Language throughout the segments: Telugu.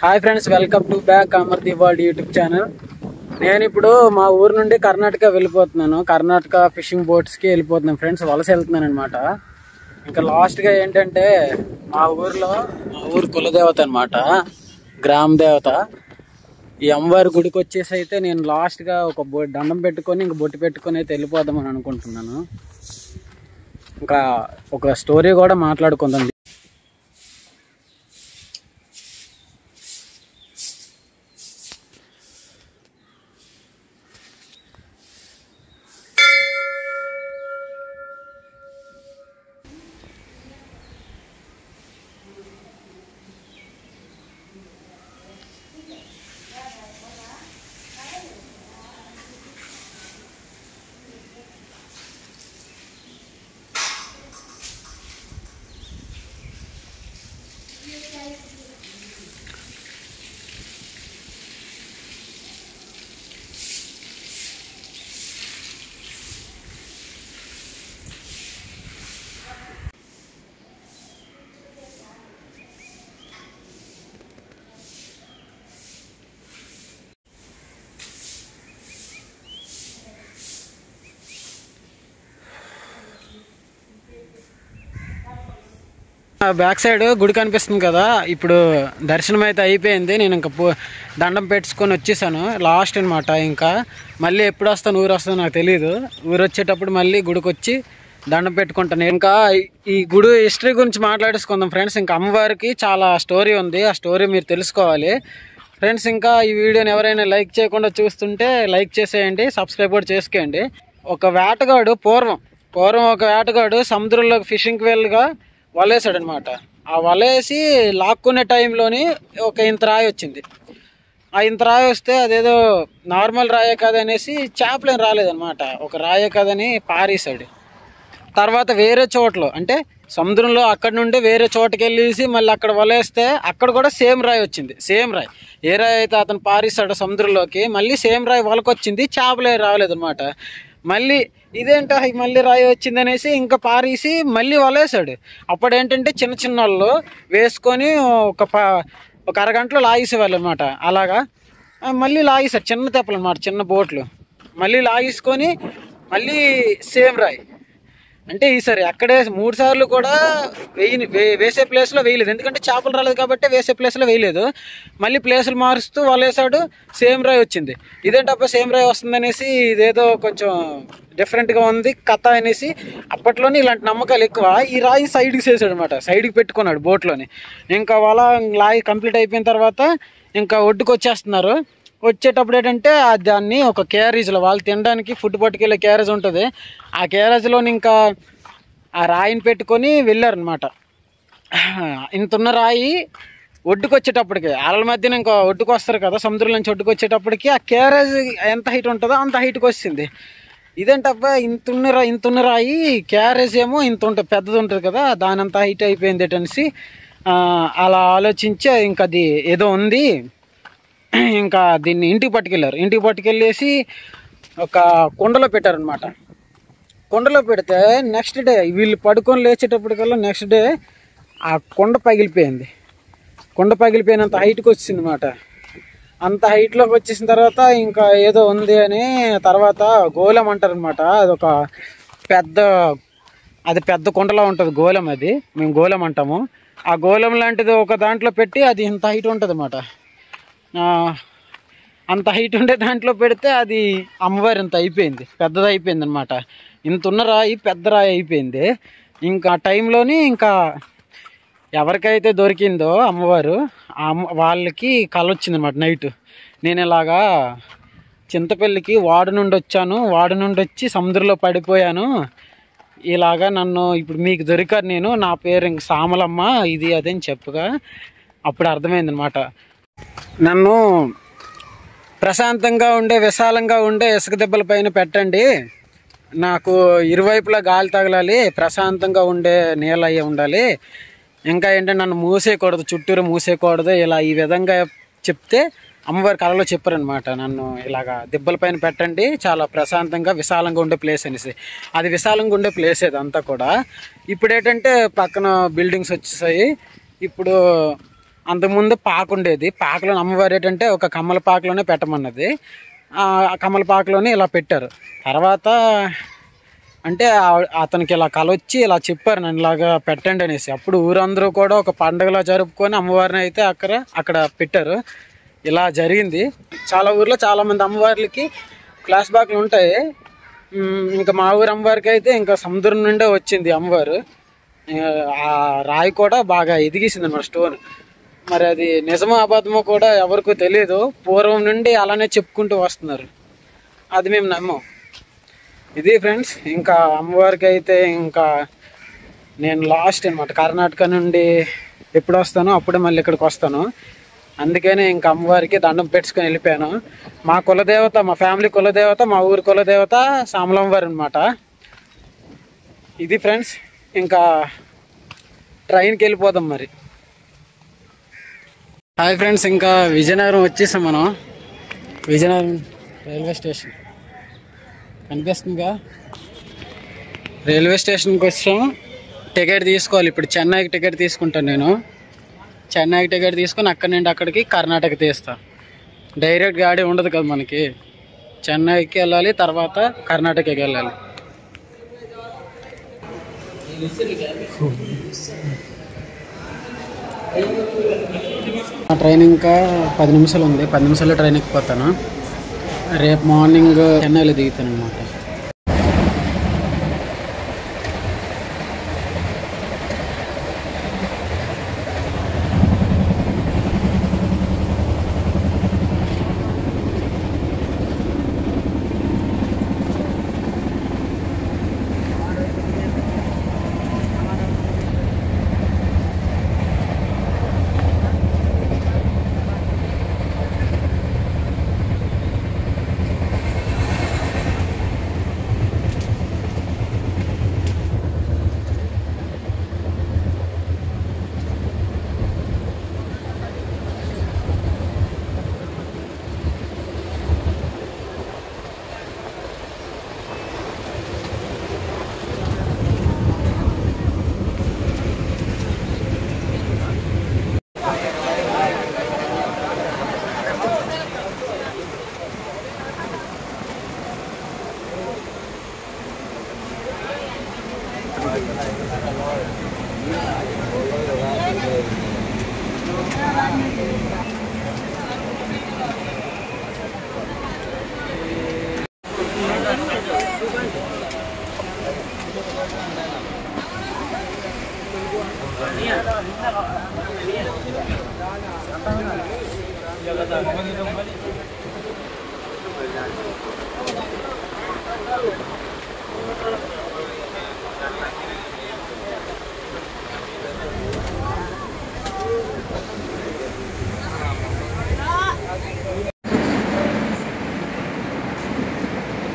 Hi friends, welcome to back Amardeep world YouTube channel. నేను ఇప్పుడు మా ఊరు నుండి కర్ణాటక వెళ్ళిపోతున్నాను. కర్ణాటక ఫిషింగ్ బోట్స్కి వెళ్ళిపోతున్నాను ఫ్రెండ్స్, వలస వెళ్తున్నాను అనమాట. ఇంకా లాస్ట్గా ఏంటంటే మా ఊరు కులదేవత అనమాట, గ్రామ దేవత. ఈ అమ్మవారి గుడికి వచ్చేసి అయితే నేను లాస్ట్గా ఒక దండం పెట్టుకొని ఇంక బొట్టు పెట్టుకొని అయితే వెళ్ళిపోదామని అనుకుంటున్నాను. ఇంకా ఒక స్టోరీ కూడా మాట్లాడుకుందాం. బ్యాక్ సైడ్ గుడి కనిపిస్తుంది కదా, ఇప్పుడు దర్శనం అయితే అయిపోయింది. నేను ఇంకా దండం పెట్టుకొని వచ్చేసాను లాస్ట్ అనమాట. ఇంకా మళ్ళీ ఎప్పుడు వస్తాను, ఊరు వస్తాను నాకు తెలియదు. ఊరు వచ్చేటప్పుడు మళ్ళీ గుడికి వచ్చి దండం పెట్టుకుంటాను. ఇంకా ఈ గుడి హిస్టరీ గురించి మాట్లాడేసుకుందాం ఫ్రెండ్స్. ఇంకా అమ్మవారికి చాలా స్టోరీ ఉంది, ఆ స్టోరీ మీరు తెలుసుకోవాలి ఫ్రెండ్స్. ఇంకా ఈ వీడియోని ఎవరైనా లైక్ చేయకుండా చూస్తుంటే లైక్ చేసేయండి, సబ్స్క్రైబ్ కూడా చేసుకోండి. ఒక వేటగాడు పూర్వం ఒక వేటగాడు సముద్రంలోకి ఫిషింగ్కి వెళ్ళగా వలేసాడు అనమాట. ఆ వలేసి లాక్కునే టైంలోని ఒక ఇంత రాయి వచ్చింది. ఆ ఇంత రాయి వస్తే అదేదో నార్మల్ రాయే కదనేసి చేపలేం రాలేదనమాట, ఒక రాయే కదని పారేసాడు. తర్వాత వేరే చోట్ల అంటే సముద్రంలో అక్కడ నుండి వేరే చోటకి వెళ్ళేసి మళ్ళీ అక్కడ వలేస్తే అక్కడ కూడా సేమ్ రాయి వచ్చింది. సేమ్ రాయి, ఏ రాయి అయితే అతను పారేసాడో సముద్రంలోకి మళ్ళీ సేమ్ రాయి వలకొచ్చింది, చేపలే రాలేదనమాట. మళ్ళీ ఇదేంట మళ్ళీ రాయి వచ్చింది అనేసి ఇంకా పారేసి మళ్ళీ వలేసాడు. అప్పుడు ఏంటంటే చిన్న చిన్న వాళ్ళు వేసుకొని ఒక అరగంటలో లాగేసేవాళ్ళు అనమాట. అలాగా మళ్ళీ లాగేశారు, చిన్న తెప్పలు అనమాట, చిన్న బోట్లు. మళ్ళీ లాగేసుకొని మళ్ళీ సేమ్ రాయి. అంటే ఈసారి అక్కడే 3 సార్లు కూడా వేసే ప్లేస్లో వేయలేదు, ఎందుకంటే చేపలు రాలేదు కాబట్టి వేసే ప్లేస్లో వేయలేదు. మళ్ళీ ప్లేసులు మారుస్తూ వలేసాడు, సేమ్ రాయి వచ్చింది. ఇదేంటప్ప సేమ్ రాయి వస్తుంది అనేసి ఇదేదో కొంచెం డిఫరెంట్గా ఉంది కథ అనేసి అప్పట్లోనే ఇలాంటి నమ్మకాలు ఎక్కువ. ఈ రాయి సైడ్కి చేసాడు అనమాట, సైడ్కి పెట్టుకున్నాడు బోట్లోని. ఇంకా వాళ్ళ లాయి కంప్లీట్ అయిపోయిన తర్వాత ఇంకా ఒడ్డుకు వచ్చేస్తున్నారు. వచ్చేటప్పుడు ఏంటంటే దాన్ని ఒక క్యారేజ్లో వాళ్ళు తినడానికి ఫుడ్ పట్టుకెళ్ళే క్యారేజ్ ఉంటుంది, ఆ క్యారేజ్లోని ఇంకా ఆ రాయిని పెట్టుకొని వెళ్ళారనమాట. ఇంతున్న రాయి ఒడ్డుకు వచ్చేటప్పటికి అలల మధ్యన ఇంకా ఒడ్డుకు వస్తారు కదా, సముద్రం నుంచి ఒడ్డుకు వచ్చేటప్పటికి ఆ క్యారేజ్ ఎంత హైట్ ఉంటుందో అంత హైట్కి వచ్చింది. ఇదేంటబ్బా ఇంతున్న రాయి క్యారేజ్ ఏమో ఇంత ఉంటుంది, పెద్దది ఉంటుంది కదా, దాని అంత హైట్ అయిపోయింది అనేసి అలా ఆలోచించి ఇంకా అది ఏదో ఉంది. ఇంకా దీన్ని ఇంటికి పట్టుకెళ్ళారు. ఇంటికి పట్టుకెళ్ళేసి ఒక కుండలో పెట్టారనమాట. కుండలో పెడితే నెక్స్ట్ డే వీళ్ళు పడుకొని లేచేటప్పటికల్లా నెక్స్ట్ డే ఆ కుండ పగిలిపోయింది. కుండ పగిలిపోయినంత హైట్కి వచ్చింది అనమాట. అంత హైట్లోకి వచ్చేసిన తర్వాత ఇంకా ఏదో ఉంది అని తర్వాత గోళం అంటారనమాట. అదొక పెద్ద కుండలో ఉంటుంది గోళం, అది మేము గోళం అంటాము. ఆ గోళం లాంటిది ఒక దాంట్లో పెట్టి అది ఇంత హైట్ ఉంటుంది అన్నమాట. అంత హైట్ ఉండే దాంట్లో పెడితే అది అమ్మవారి ఇంత అయిపోయింది, పెద్దది అయిపోయింది అనమాట. ఇంత ఉన్న రాయి పెద్ద రాయి అయిపోయింది. ఇంకా టైంలోని ఇంకా ఎవరికైతే దొరికిందో అమ్మవారు వాళ్ళకి కళ వచ్చింది అనమాట నైట్. నేను ఇలాగా చింతపల్లికి వాడు నుండి వచ్చాను, వాడు నుండి వచ్చి సముద్రంలో పడిపోయాను, ఇలాగా నన్ను ఇప్పుడు మీకు దొరికారు, నేను నా పేరు ఇంక సామలమ్మ ఇది అదని చెప్పగా అప్పుడు అర్థమైంది అనమాట. నన్ను ప్రశాంతంగా ఉండే విశాలంగా ఉండే ఇసుక దెబ్బల పైన పెట్టండి, నాకు ఇరువైపులా గాలి తగలాలి, ప్రశాంతంగా ఉండే నీళ్ళు అయ్యే ఉండాలి, ఇంకా ఏంటంటే నన్ను మూసేయకూడదు, చుట్టూరు మూసేయకూడదు, ఇలా ఈ విధంగా చెప్తే అమ్మవారి కళలో చెప్పారనమాట. నన్ను ఇలాగా దెబ్బల పైన పెట్టండి, చాలా ప్రశాంతంగా విశాలంగా ఉండే ప్లేస్ అనేసి. అది విశాలంగా ఉండే ప్లేస్ అదంతా కూడా. ఇప్పుడు ఏంటంటే పక్కన బిల్డింగ్స్ వచ్చేసాయి. ఇప్పుడు అంతకుముందు పాకు ఉండేది. పాకలో అమ్మవారు ఏంటంటే ఒక కమ్మల పాకలోనే పెట్టమన్నది. ఆ కమ్మల పాకలోనే ఇలా పెట్టారు. తర్వాత అంటే అతనికి ఇలా కల వచ్చి ఇలా చెప్పారు, నన్ను ఇలాగా పెట్టండి అనేసి. అప్పుడు ఊరందరూ కూడా ఒక పండుగలా జరుపుకొని అమ్మవారిని అయితే అక్కడ పెట్టారు. ఇలా జరిగింది. చాలా ఊర్లో చాలామంది అమ్మవార్లకి ఫ్లాష్ బ్యాక్లు ఉంటాయి. ఇంకా మా ఊరు అమ్మవారికి అయితే ఇంకా సముద్రం నుండే వచ్చింది అమ్మవారు. ఆ రాయి కూడా బాగా ఎదిగేసింది అన్నమాట, స్టోన్. మరి అది నిజమో అబద్ధమో కూడా ఎవరికీ తెలియదు. పూర్వం నుండి అలానే చెప్పుకుంటూ వస్తున్నారు, అది మేము నమ్మం. ఇది ఫ్రెండ్స్. ఇంకా అమ్మవారికి అయితే ఇంకా నేను లాస్ట్ అనమాట. కర్ణాటక నుండి ఎప్పుడు వస్తానో అప్పుడే మళ్ళీ ఇక్కడికి వస్తాను. అందుకనే ఇంకా అమ్మవారికి దండం పెట్టుకొని వెళ్ళిపోయాను. మా కులదేవత, మా ఫ్యామిలీ కులదేవత, మా ఊరి కులదేవత సామలమ్మవారు అనమాట. ఇది ఫ్రెండ్స్. ఇంకా ట్రైన్కి వెళ్ళిపోదాం మరి. హాయ్ ఫ్రెండ్స్, ఇంకా విజయనగరం వచ్చేసాం మనం. విజయనగరం రైల్వే స్టేషన్ కనిపిస్తుందిగా. రైల్వే స్టేషన్కి వచ్చాం. టికెట్ తీసుకోవాలి. ఇప్పుడు చెన్నైకి టికెట్ తీసుకుంటాను నేను. చెన్నైకి టికెట్ తీసుకొని అక్కడి నుండి అక్కడికి కర్ణాటక తీస్తా. డైరెక్ట్ గాడి ఉండదు కదా మనకి. చెన్నైకి వెళ్ళాలి, తర్వాత కర్ణాటకకి వెళ్ళాలి. ట్రైన్ ఇంకా 10 నిమిషాలు ఉంది. 10 నిమిషాల్లో ట్రైన్ ఎక్కిపోతాను. రేపు మార్నింగ్ చెన్నైలో దిగుతాను అనమాట.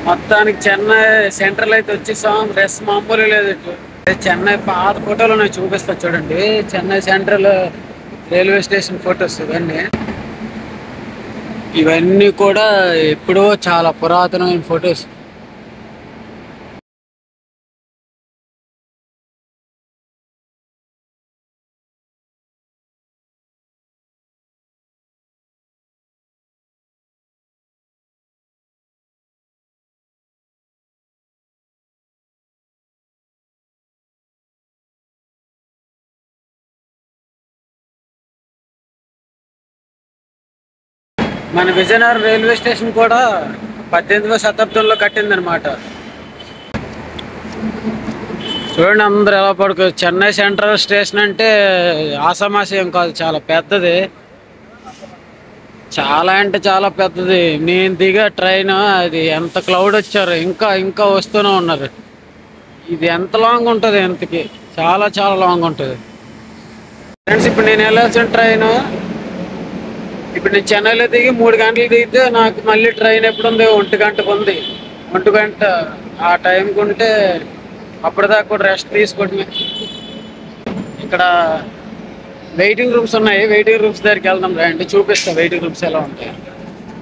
మొత్తానికి చెన్నై సెంట్రల్ అయితే వచ్చేసాం. డ్రెస్ మామూలు లేదు. చెన్నై పాత ఫోటోలు నేను చూపిస్తా చూడండి. Chennai central railway station photos ఇవన్నీ కూడా ఎప్పుడో చాలా పురాతనమైన ఫొటోస్. మన విజయనగరం రైల్వే స్టేషన్ కూడా 18వ శతాబ్దంలో కట్టిందనమాట. చూడండి అందరు ఎలా పడుకో. చెన్నై సెంట్రల్ స్టేషన్ అంటే ఆసామాసం కాదు, చాలా పెద్దది. చాలా అంటే చాలా పెద్దది. నేను దిగా ట్రైన్ అది ఎంత క్లౌడ్ వచ్చారు, ఇంకా ఇంకా వస్తూనే ఉన్నారు. ఇది ఎంత లాంగ్ ఉంటుంది, ఎంతకి చాలా చాలా లాంగ్ ఉంటుంది ఫ్రెండ్స్. ఇప్పుడు నేను వెళ్ళాల్సిన ట్రైన్, ఇప్పుడు నేను చెన్నైలో దిగి 3 గంటలు దిగితే నాకు మళ్ళీ ట్రైన్ ఎప్పుడు ఉంది, 1 గంటకు ఉంది. 1 గంట ఆ టైంకి ఉంటే అప్పటిదాకా కూడా రెస్ట్ తీసుకోవడమే. ఇక్కడ వెయిటింగ్ రూమ్స్ ఉన్నాయి. వెయిటింగ్ రూమ్స్ దగ్గరికి వెళ్దాం రండి, చూపిస్తా వెయిటింగ్ రూమ్స్ ఎలా ఉంటాయి.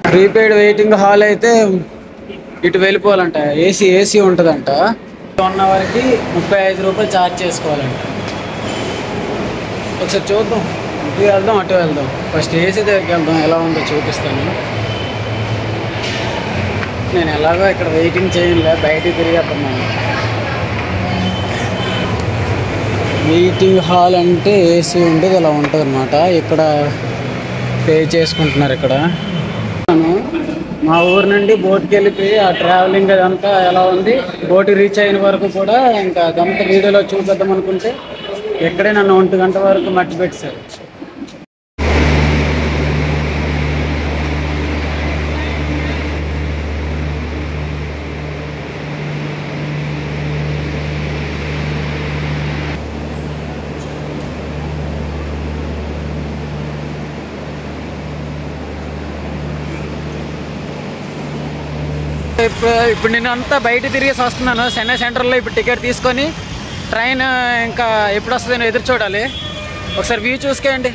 ప్రీపెయిడ్ వెయిటింగ్ హాల్ అయితే ఇటు వెళ్ళిపోవాలంట. ఏసీ ఉంటుందంట. ఉన్న వారికి 35 రూపాయలు ఛార్జ్ చేసుకోవాలంట. ఒకసారి చూద్దాం ఇటు వెళ్దాం అటు వెళ్దాం. ఫస్ట్ ఏసీ దగ్గరికి వెళ్దాం, ఎలా ఉందో చూపిస్తాను. నేను ఎలాగో ఇక్కడ వెయిటింగ్ చేయలే, బయటికి తిరిగేస్తున్నాను. వెయిటింగ్ హాల్ అంటే ఏసీ ఉండేది ఇలా ఉంటుంది అన్నమాట. ఇక్కడ పే చేసుకుంటున్నారు. ఇక్కడ మా ఊరు నుండి బోట్కి వెళ్ళిపోయి ఆ ట్రావెలింగ్ అదంతా ఎలా ఉంది, బోట్ రీచ్ అయిన వరకు కూడా ఇంకా అదంతా వీడియోలో చూపిద్దాం అనుకుంటే ఎక్కడే నన్ను 1 గంట వరకు మట్టి పెట్టారు. ఇప్పుడు నేను అంతా బయట తిరిగేసి వస్తున్నాను చెన్నై సెంట్రల్లో. ఇప్పుడు టికెట్ తీసుకొని ట్రైన్ ఇంకా ఎప్పుడు వస్తుందో ఎదురు చూడాలి. ఒకసారి వ్యూ చూసుకోండి.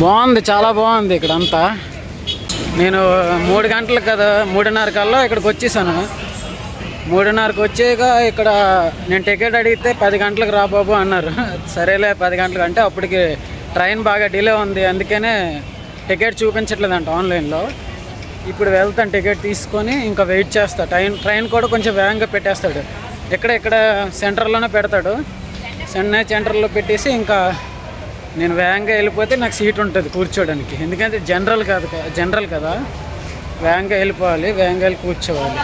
బాగుంది, చాలా బాగుంది ఇక్కడ అంతా. నేను 3 గంటలకు కదా 3:30 కల్లా ఇక్కడికి వచ్చేసాను. 3:30కి వచ్చాక ఇక్కడ నేను టికెట్ అడిగితే 10 గంటలకు రా బాబు అన్నారు. సరేలే 10 గంటలకు అంటే అప్పటికి ట్రైన్ బాగా డిలే ఉంది, అందుకనే టికెట్ చూపించట్లేదంట ఆన్లైన్లో. ఇప్పుడు వెళ్తాను టికెట్ తీసుకొని ఇంకా వెయిట్ చేస్తా. ట్రైన్ కూడా కొంచెం వేగంగా పెట్టేస్తాడు. ఇక్కడ సెంటర్లోనే పెడతాడు. చెన్నై సెంటర్లో పెట్టేసి ఇంకా నేను వేగంగా వెళ్ళిపోతే నాకు సీట్ ఉంటుంది కూర్చోడానికి. ఎందుకంటే జనరల్ కదా, వేగంగా వెళ్ళిపోవాలి, వేగంగా వెళ్ళి కూర్చోవాలి.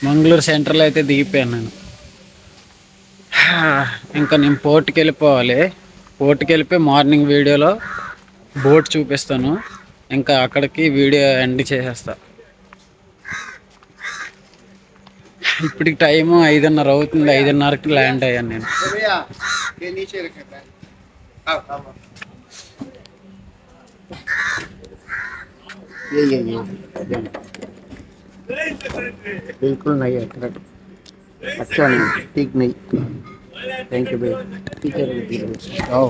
మంగళూరు సెంట్రల్ అయితే దిగిపోయాను నేను. ఇంకా నేను పోర్ట్కి వెళ్ళిపోవాలి. పోర్ట్కి వెళ్ళిపోయి మార్నింగ్ వీడియోలో బోట్ చూపిస్తాను. ఇంకా అక్కడికి వీడియో ఎండ్ చేసేస్తా. ఇప్పటికి టైము 5:30 అవుతుంది. 5:30కి ల్యాండ్ అయ్యాను నేను. बिल्कुल नहीं है, अच्छा नहीं, ठीक नहीं। थैंक यू भाई, ठीक है आओ।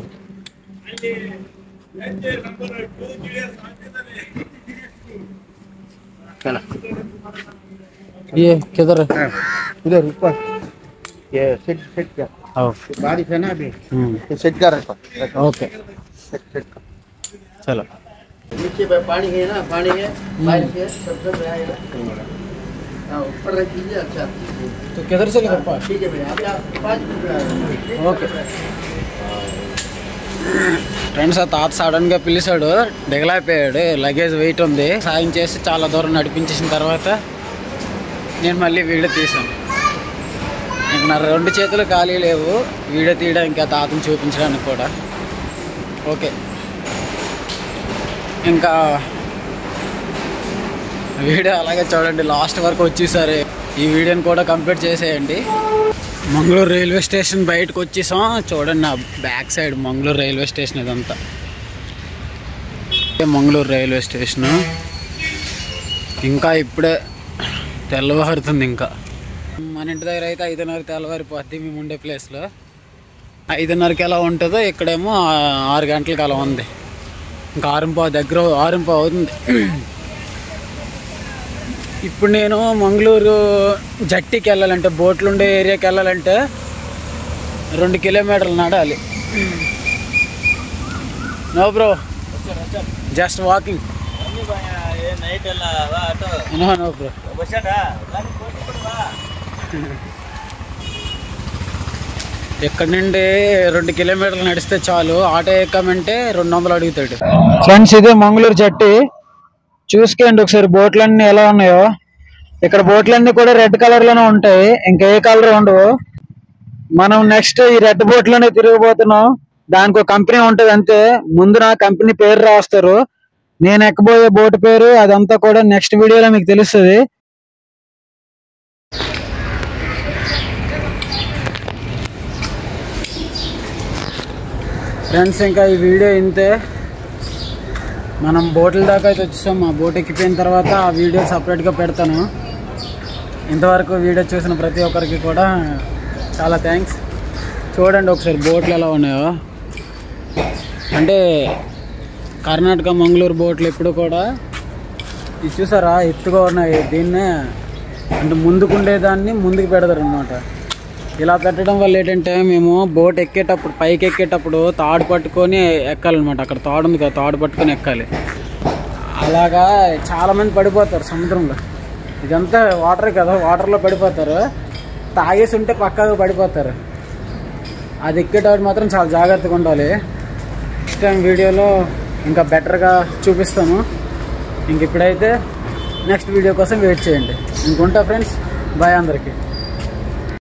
चला ये किधर है? इधर ऊपर ये सेट क्या बारिश है ना अभी, सेट का रखो। ओके सेट का चलो. नीचे पानी है ना, पानी है बारिश है, सब आएगा ऊपर रख दीजिए। अच्छा तो किधर से लेकर पास? ठीक है भैया, आप 5 मिनट। ఓకే ఫ్రెండ్స్, ఆ తాత సడన్గా పిలిచాడు, దిగలేకపోయాడు, లగేజ్ వెయిట్ ఉంది. సాయం చేసి చాలా దూరం నడిపించేసిన తర్వాత నేను మళ్ళీ వీడియో తీసాను. ఇంక నా 2 చేతులు ఖాళీ లేవు వీడియో తీయడానికి, ఆ తాతను చూపించడానికి కూడా. ఓకే, ఇంకా వీడియో అలాగే చూడండి, లాస్ట్ వరకు వచ్చేసరి ఈ వీడియోని కూడా కంప్లీట్ చేసేయండి. మంగళూరు రైల్వే స్టేషన్ బయటకు వచ్చేసాం. చూడండి నా back side Mangaluru railway station. ఇదంతా మంగళూరు రైల్వే స్టేషను. ఇంకా ఇప్పుడే తెల్లవారుతుంది. ఇంకా మన ఇంటి దగ్గర అయితే 5:30 తెల్లవారిపోద్ది మేము ఉండే ప్లేస్లో. 5:30కి ఎలా ఉంటుందో ఇక్కడేమో 6 గంటలకు అలా ఉంది. ఇంకా 6:15 దగ్గర 6:15 అవుతుంది. ఇప్పుడు నేను మంగళూరు జట్టికి వెళ్ళాలంటే, బోట్లు ఉండే ఏరియాకి వెళ్ళాలంటే 2 కిలోమీటర్లు నడాలి. No bro, just walking. No bro, ఇక్కడ నుండి 2 కిలోమీటర్లు నడిస్తే చాలు. ఆటో ఎక్కామంటే 200 అడుగుతాడు. ఫ్రెండ్స్, ఇదే మంగళూరు జట్టి. చూసుకోండి ఒకసారి బోట్లన్నీ ఎలా ఉన్నాయో. ఇక్కడ బోట్లన్నీ కూడా రెడ్ కలర్ లోనే ఉంటాయి, ఇంకా ఏ కలర్ ఉండవు. మనం నెక్స్ట్ ఈ రెడ్ బోట్ లోనే తిరిగిపోతున్నాం. దానికి ఒక కంపెనీ ఉంటది అంతే. ముందు నా కంపెనీ పేరు రాస్తారు, నేను ఎక్కబోయే బోట్ పేరు, అదంతా కూడా నెక్స్ట్ వీడియోలో మీకు తెలుస్తుంది. ఫ్రెండ్స్, ఇంకా ఈ వీడియో ఇంతే. మనం బోట్ల దాకా అయితే వచ్చేసాం. ఆ బోట్ ఎక్కిపోయిన తర్వాత ఆ వీడియో సపరేట్గా పెడతాను. ఇంతవరకు వీడియో చూసిన ప్రతి ఒక్కరికి కూడా చాలా థ్యాంక్స్. చూడండి ఒకసారి బోట్లు ఎలా ఉన్నాయో. అంటే కర్ణాటక మంగళూరు బోట్లు ఎప్పుడు కూడా ఇది చూసారా ఎత్తుగా ఉన్నాయి. దీన్నే అంటే ముందుకుండేదాన్ని ముందుకు పెడతారు అనమాట. ఇలా పెట్టడం వల్ల ఏంటంటే మేము బోట్ ఎక్కేటప్పుడు పైకి ఎక్కేటప్పుడు తాడు పట్టుకొని ఎక్కాలన్నమాట. అక్కడ తాడు ఉంది కదా, తాడు పట్టుకొని ఎక్కాలి. అలాగా చాలామంది పడిపోతారు సముద్రంలో. ఇదంతా వాటర్ కదా, వాటర్లో పడిపోతారు. తాగేసి ఉంటే పక్కాగా పడిపోతారు. అది ఎక్కేటప్పుడు మాత్రం చాలా జాగ్రత్తగా ఉండాలి. నెక్స్ట్ టైం వీడియోలో ఇంకా బెటర్గా చూపిస్తాను. ఇంక ఇప్పుడైతే నెక్స్ట్ వీడియో కోసం వెయిట్ చేయండి. ఇంకుంటా ఫ్రెండ్స్, బాయ్ అందరికీ.